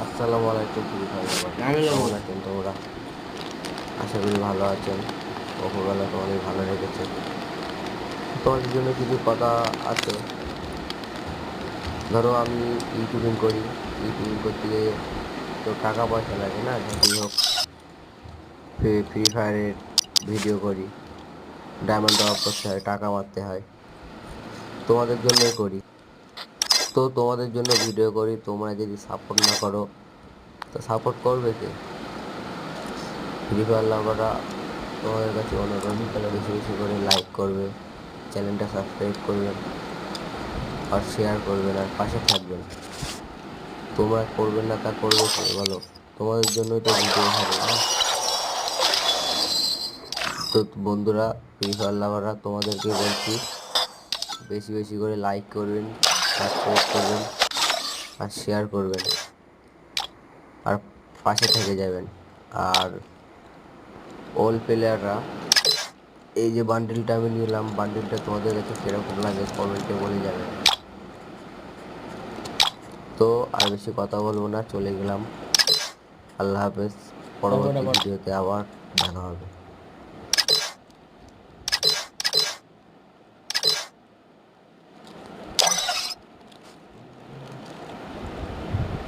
আসসালামু আলাইকুম free fire আবার কেমন আছেন তোমরা? আশা করি ভালো আছেন। ওপরওয়ালা তোমাদের ভালো রেখেছে। তোমাদের জন্য কিছু কথা আছে। ধরো আমি ইউটিউবিং করি, ইউটিউবিং করতে গিয়ে তো টাকা পয়সা লাগে না, যতই হোক। ফ্রি ফায়ারের ভিডিও করি, ডায়মন্ড টপ আপ করতে হয়, টাকা মারতে হয়, তোমাদের জন্যই করি। তো তোমাদের জন্য ভিডিও করি, তোমরা যদি সাপোর্ট না করো তো সাপোর্ট করবে কে? ফ্রি ফায়ার লাভাররা তোমাদের কাছে অনুরোধ, বেশি বেশি করে লাইক করবে, চ্যানেলটা সাবস্ক্রাইব করবেন, আর শেয়ার করবেন, আর পাশে থাকবেন। তোমরা করবেন না, তা করবে কে বলো? তোমাদের জন্যই তো ভিডিও ছাড়ি না। তো বন্ধুরা, ফ্রি ফায়ার লাভাররা, তোমাদেরকে বলছি বেশি বেশি করে লাইক করবেন, সাবস্ক্রাইব করবেন, আর শেয়ার করবেন, আর পাশে থেকে যাবেন। আর অল প্লেয়াররা, এই যে বান্ডেলটা আমি নিলাম, বান্ডেলটা তোমাদের কাছে কিরকম লাগে কমেন্টে বলে যাবেন। তো আর বেশি কথা বলবো না, চলে গেলাম। আল্লাহ হাফেজ। পরবর্তী ভিডিওতে আবার দেখা হবে।